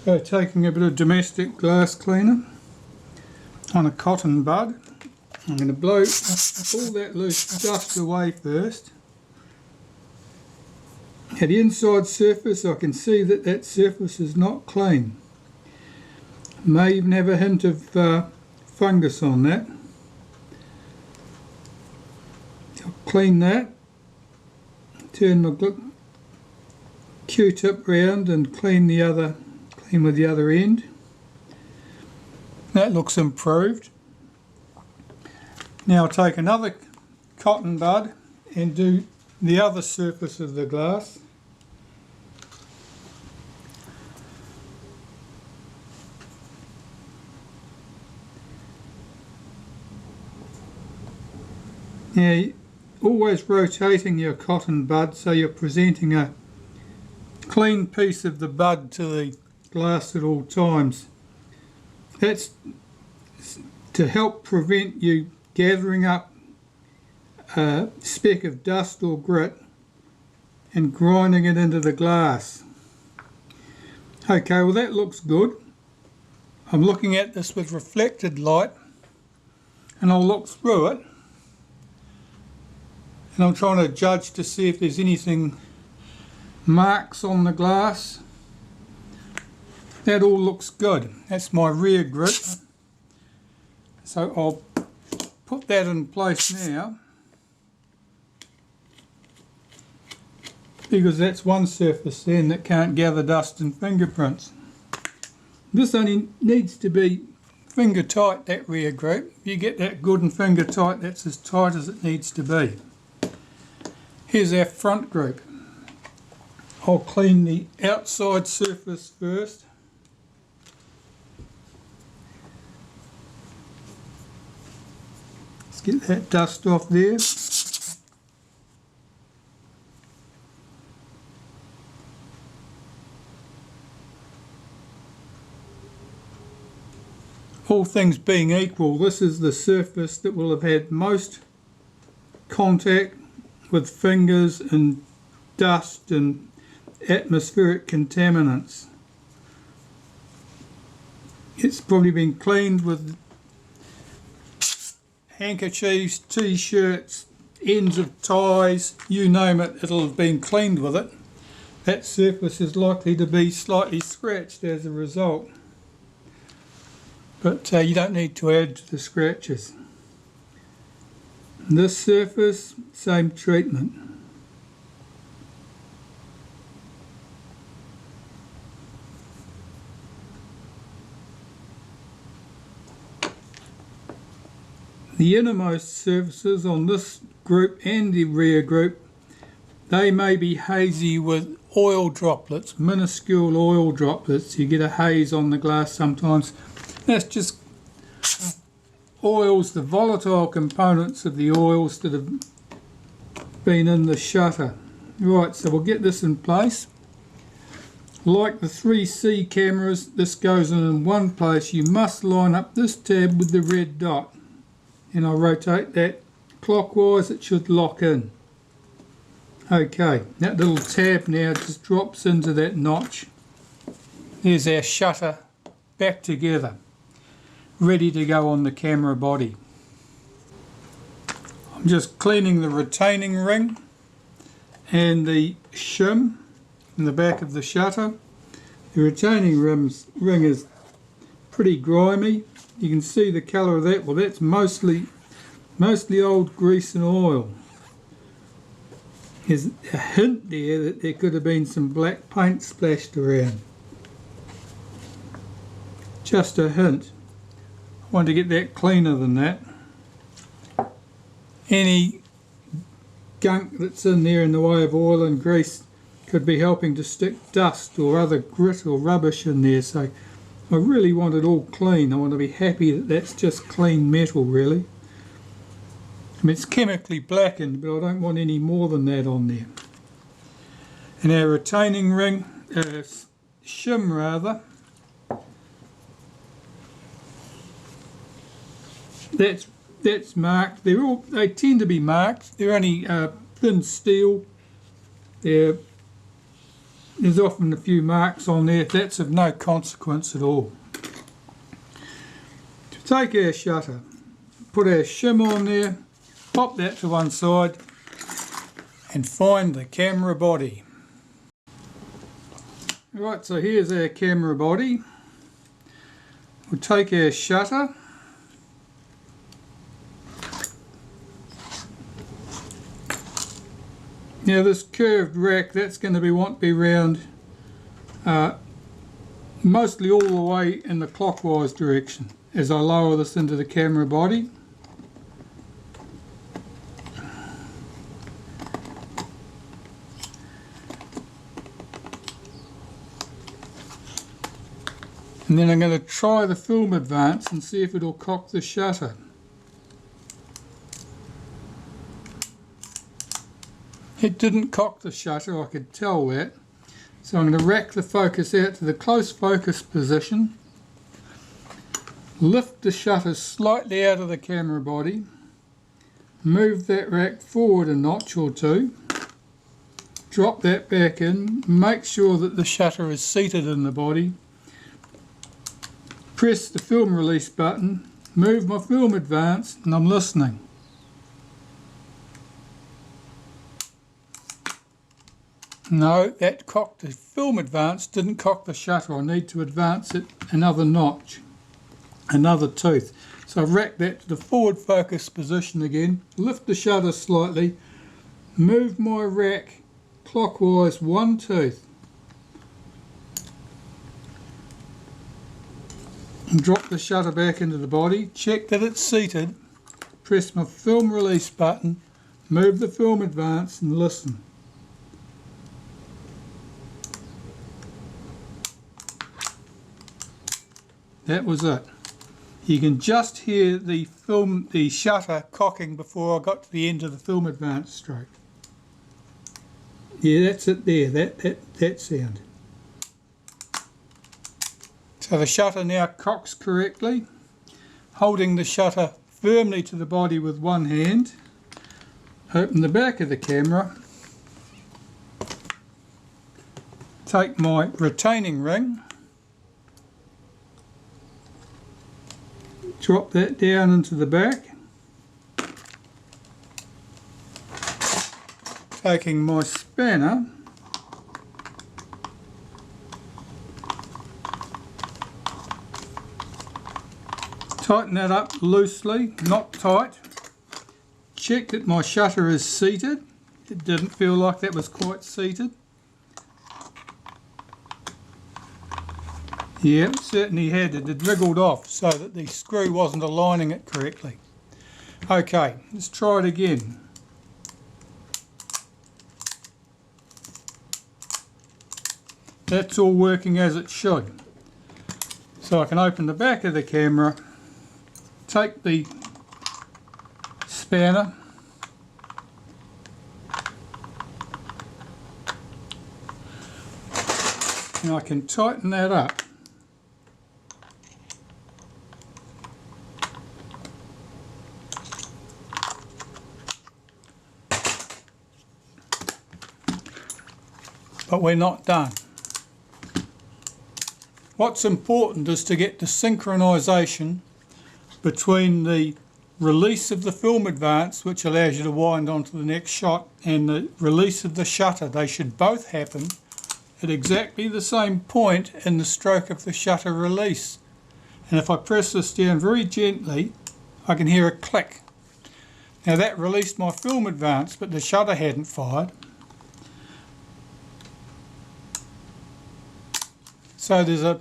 So taking a bit of domestic glass cleaner on a cotton bud, I'm going to blow all that loose dust away first. At the inside surface I can see that that surface is not clean. May even have a hint of fungus on that. I'll clean that, turn my Q-tip round and clean with the other end. That looks improved. Now I'll take another cotton bud and do the other surface of the glass. Now, always rotating your cotton bud so you're presenting a clean piece of the bud to the glass at all times. That's to help prevent you gathering up a speck of dust or grit and grinding it into the glass. Okay, well that looks good. I'm looking at this with reflected light and I'll look through it and I'm trying to judge to see if there's anything marks on the glass. That all looks good. That's my rear grit. So I'll put that in place now, because that's one surface then that can't gather dust and fingerprints. This only needs to be finger tight, that rear group. If you get that good and finger tight, that's as tight as it needs to be. Here's our front group. I'll clean the outside surface first. Let's get that dust off there. All things being equal, this is the surface that will have had most contact with fingers and dust and atmospheric contaminants. It's probably been cleaned with handkerchiefs, t-shirts, ends of ties, you name it, it'll have been cleaned with it. That surface is likely to be slightly scratched as a result. But you don't need to add to the scratches. This surface, same treatment. The innermost surfaces on this group and the rear group, they may be hazy with oil droplets, minuscule oil droplets. You get a haze on the glass sometimes. That's just oils, the volatile components of the oils that have been in the shutter. Right, so we'll get this in place. Like the 3C cameras, this goes in one place. You must line up this tab with the red dot. And I'll rotate that clockwise, it should lock in. Okay, that little tab now just drops into that notch. There's our shutter back together, ready to go on the camera body. I'm just cleaning the retaining ring and the shim in the back of the shutter. The retaining ring is pretty grimy. You can see the colour of that. Well, that's mostly old grease and oil. There's a hint there that there could have been some black paint splashed around. Just a hint. I want to get that cleaner than that. Any gunk that's in there in the way of oil and grease could be helping to stick dust or other grit or rubbish in there. So I really want it all clean. I want to be happy that that's just clean metal, really. I mean, it's chemically blackened, but I don't want any more than that on there. And our retaining ring, shim rather, that's marked. They tend to be marked. They're only thin steel. They're there's often a few marks on there. That's of no consequence at all. To take our shutter, put our shim on there, pop that to one side and find the camera body. Right, so here's our camera body. We'll take our shutter, now this curved rack, that's going to want to be round mostly all the way in the clockwise direction as I lower this into the camera body. And then I'm going to try the film advance and see if it'll cock the shutter. It didn't cock the shutter, I could tell that. So I'm going to rack the focus out to the close focus position, lift the shutter slightly out of the camera body, move that rack forward a notch or two, drop that back in, make sure that the shutter is seated in the body, press the film release button, move my film advance, and I'm listening. No, that cocked the film advance, didn't cock the shutter. I need to advance it another notch, another tooth. So I've racked that to the forward focus position again, lift the shutter slightly, move my rack clockwise one tooth, and drop the shutter back into the body, check that it's seated, press my film release button, move the film advance and listen. That was it. You can just hear the shutter cocking before I got to the end of the film advance stroke. Yeah, that's it there, that sound. So the shutter now cocks correctly. Holding the shutter firmly to the body with one hand, open the back of the camera, take my retaining ring, drop that down into the back, taking my spanner, tighten that up loosely, not tight. Check that my shutter is seated. It didn't feel like that was quite seated. Yeah, it certainly had. It had wriggled off so that the screw wasn't aligning it correctly. Okay, let's try it again. That's all working as it should. So I can open the back of the camera, take the spanner, and I can tighten that up. But we're not done. What's important is to get the synchronization between the release of the film advance, which allows you to wind onto the next shot, and the release of the shutter. They should both happen at exactly the same point in the stroke of the shutter release. And if I press this down very gently, I can hear a click. Now that released my film advance, but the shutter hadn't fired. So there's a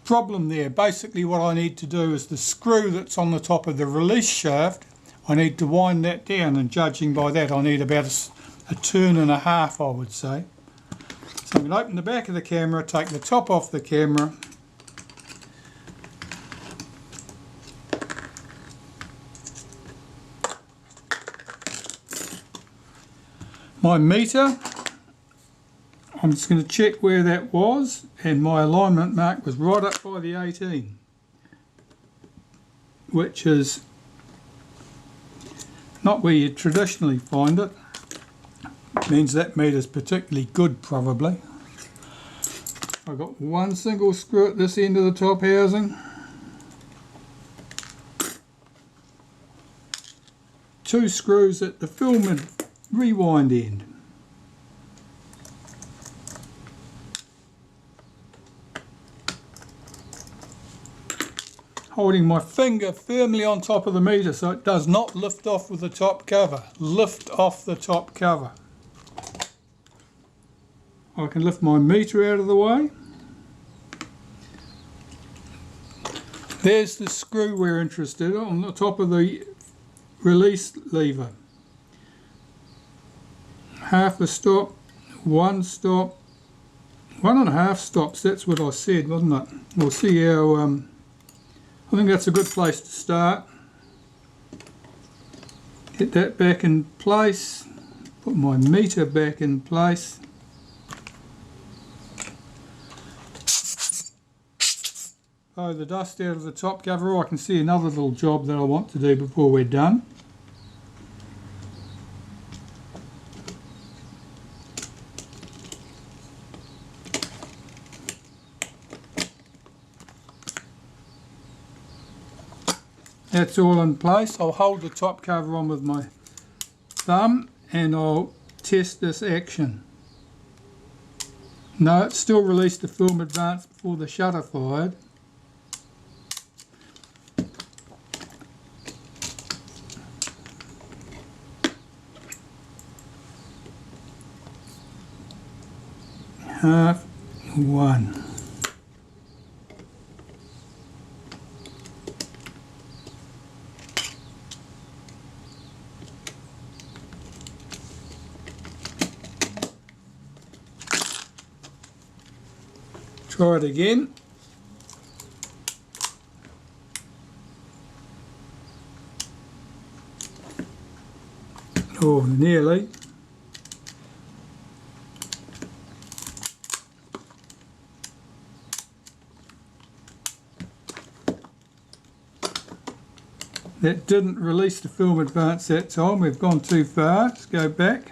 problem there. Basically what I need to do is the screw that's on the top of the release shaft, I need to wind that down, and judging by that I need about a turn and a half, I would say. So I'm going to open the back of the camera, take the top off the camera, my meter, I'm just going to check where that was, and my alignment mark was right up by the 18, which is not where you traditionally find it. It means that meter's particularly good, probably. I've got one single screw at this end of the top housing, two screws at the film and rewind end. Holding my finger firmly on top of the meter so it does not lift off with the top cover. Lift off the top cover. I can lift my meter out of the way. There's the screw we're interested in on the top of the release lever. Half a stop, 1 stop, 1.5 stops, that's what I said, wasn't it? We'll see how, I think that's a good place to start. Get that back in place, put my meter back in place. Blow the dust out of the top cover. I can see another little job that I want to do before we're done. That's all in place. I'll hold the top cover on with my thumb and I'll test this action. No, it still released the film advance before the shutter fired. Half one. Try it again. Oh, nearly. That didn't release the film advance that time. We've gone too far. Let's go back.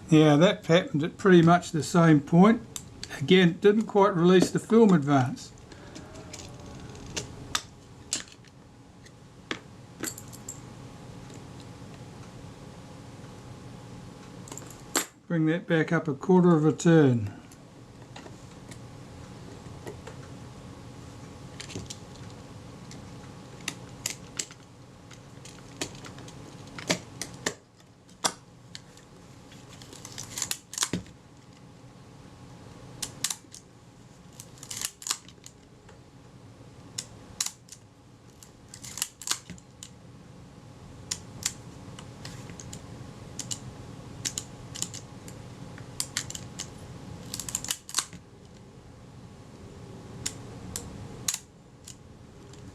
Yeah, that happened at pretty much the same point. Again, it didn't quite release the film advance. Bring that back up 1/4 of a turn.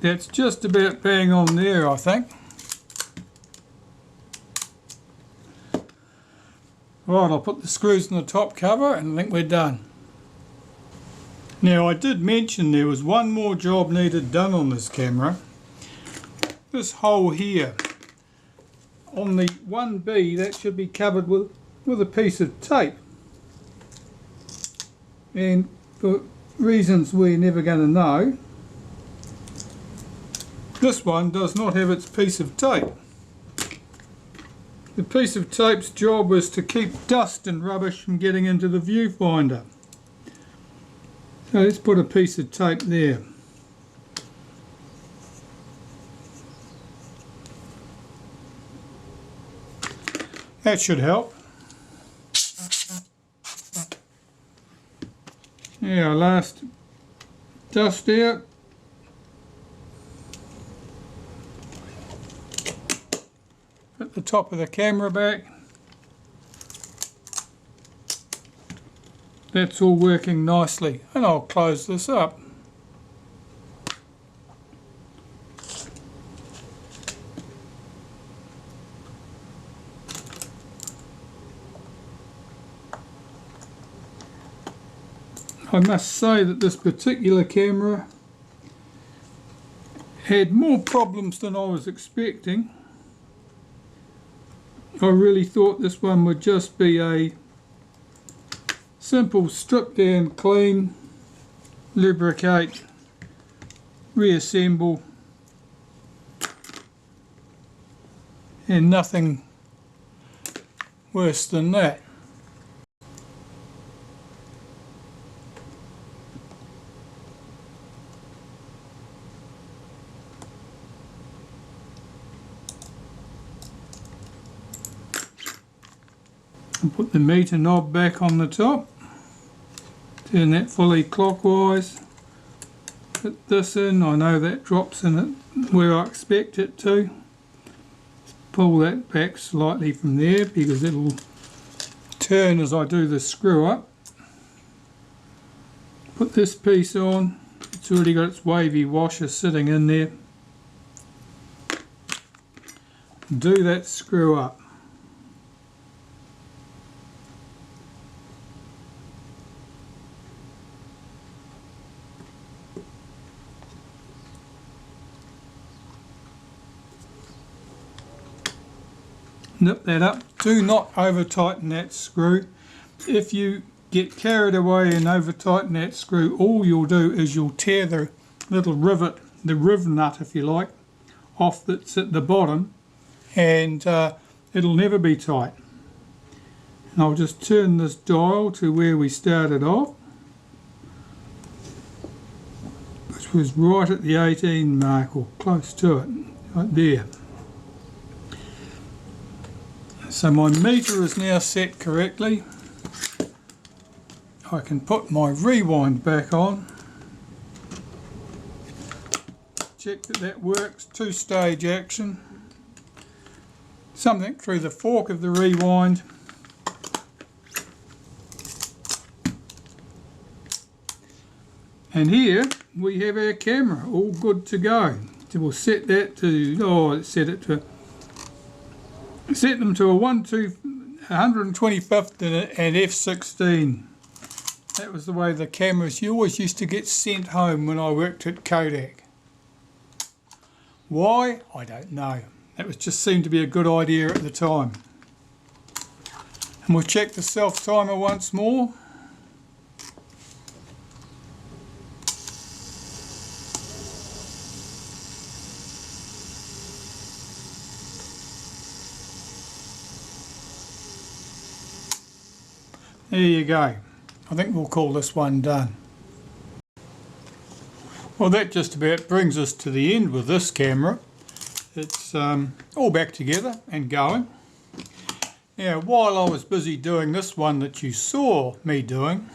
That's just about bang on there, I think. Right, I'll put the screws in the top cover and I think we're done. Now, I did mention there was one more job needed done on this camera. This hole here. On the 1B, that should be covered with a piece of tape. And for reasons we're never going to know, this one does not have its piece of tape. The piece of tape's job was to keep dust and rubbish from getting into the viewfinder. So let's put a piece of tape there. That should help. Yeah, last dust out. Put the top of the camera back. That's all working nicely, and I'll close this up. I must say that this particular camera had more problems than I was expecting. I really thought this one would just be a simple strip down, clean, lubricate, reassemble, and nothing worse than that. And put the meter knob back on the top, turn that fully clockwise, put this in. I know that drops in it where I expect it to. Pull that back slightly from there because it'll turn as I do the screw up. Put this piece on, it's already got its wavy washer sitting in there. Do that screw up. Nip that up. Do not over tighten that screw. If you get carried away and over tighten that screw, all you'll do is you'll tear the little rivet, the riv nut if you like, off that's at the bottom, and it'll never be tight. And I'll just turn this dial to where we started off, which was right at the 18 mark or close to it, right there. So my meter is now set correctly. I can put my rewind back on. Check that that works, two-stage action. Something through the fork of the rewind. And here we have our camera all good to go. So we'll set that to, set them to a 125th and f/16. That was the way the cameras you always used to get sent home when I worked at Kodak. Why? I don't know. That was just seemed to be a good idea at the time. And we'll check the self timer once more. There you go. I think we'll call this one done. Well, that just about brings us to the end with this camera. It's all back together and going. Now, while I was busy doing this one that you saw me doing,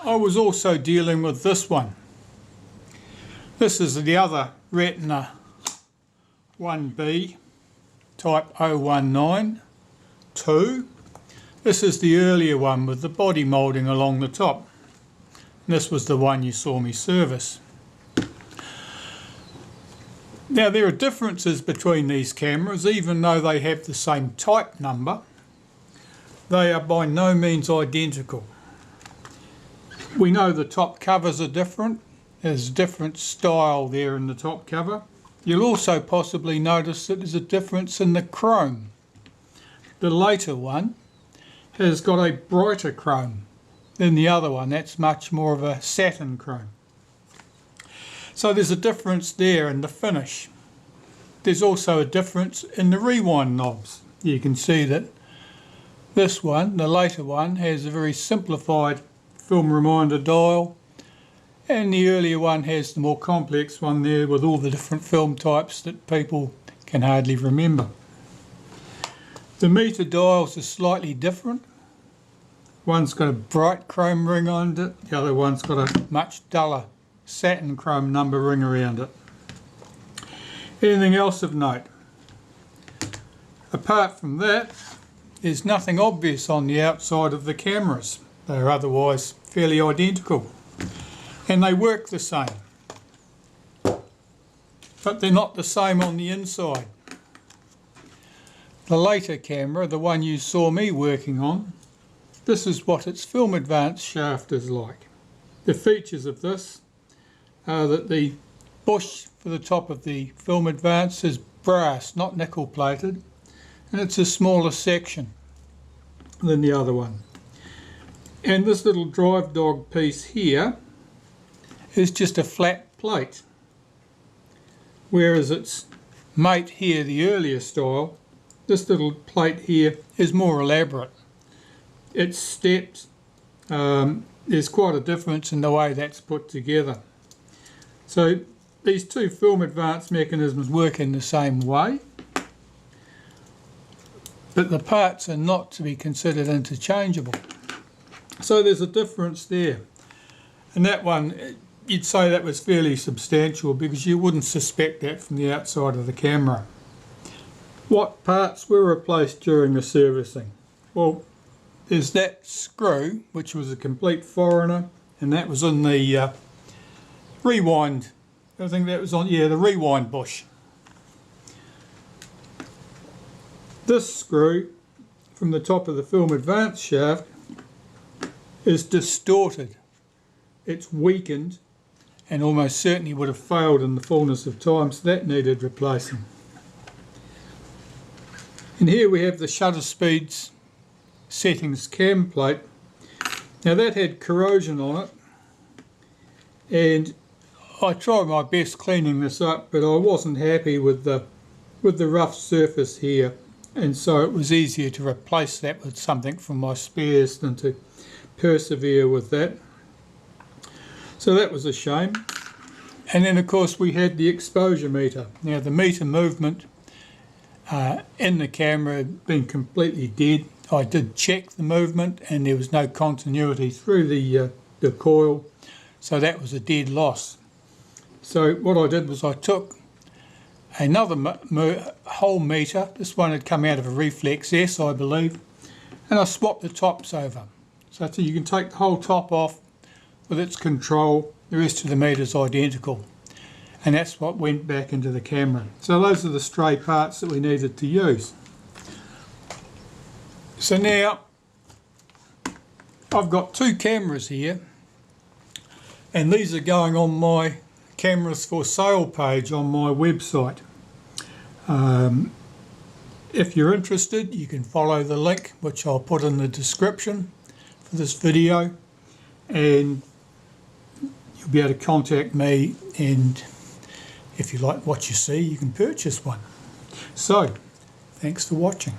I was also dealing with this one. This is the other Retina 1B type 019. 2. This is the earlier one with the body moulding along the top. This was the one you saw me service. Now there are differences between these cameras, even though they have the same type number. They are by no means identical. We know the top covers are different. There's a different style there in the top cover. You'll also possibly notice that there's a difference in the chrome. The later one has got a brighter chrome than the other one. That's much more of a satin chrome. So there's a difference there in the finish. There's also a difference in the rewind knobs. You can see that this one, the later one, has a very simplified film reminder dial, and the earlier one has the more complex one there with all the different film types that people can hardly remember. The meter dials are slightly different. One's got a bright chrome ring on it, the other one's got a much duller satin chrome number ring around it. Anything else of note? Apart from that, there's nothing obvious on the outside of the cameras. They're otherwise fairly identical. And they work the same. But they're not the same on the inside. The later camera, the one you saw me working on, this is what its film advance shaft is like. The features of this are that the bush for the top of the film advance is brass, not nickel plated, and it's a smaller section than the other one. And this little drive dog piece here is just a flat plate, whereas its mate here, the earlier style, this little plate here is more elaborate. Its steps, there's quite a difference in the way that's put together. So these two film advance mechanisms work in the same way, but the parts are not to be considered interchangeable. So there's a difference there. And that one, you'd say that was fairly substantial because you wouldn't suspect that from the outside of the camera. What parts were replaced during the servicing? Well, there's that screw, which was a complete foreigner, and that was in the rewind. I think that was on, yeah, the rewind bush. This screw from the top of the film advance shaft is distorted. It's weakened and almost certainly would have failed in the fullness of time, so that needed replacing. And here we have the shutter speeds settings cam plate. Now that had corrosion on it, and I tried my best cleaning this up, but I wasn't happy with the rough surface here, and so it was easier to replace that with something from my spares than to persevere with that. So that was a shame. And then of course we had the exposure meter. Now the meter movement in the camera had been completely dead. I did check the movement and there was no continuity through the coil, so that was a dead loss. So what I did was I took another whole meter, this one had come out of a Reflex S I believe, and I swapped the tops over. So you can take the whole top off with its control, the rest of the meter is identical. And that's what went back into the camera. So those are the stray parts that we needed to use. So now I've got two cameras here, and these are going on my cameras for sale page on my website. If you're interested, you can follow the link which I'll put in the description for this video, and you'll be able to contact me, and if you like what you see, you can purchase one. So, thanks for watching.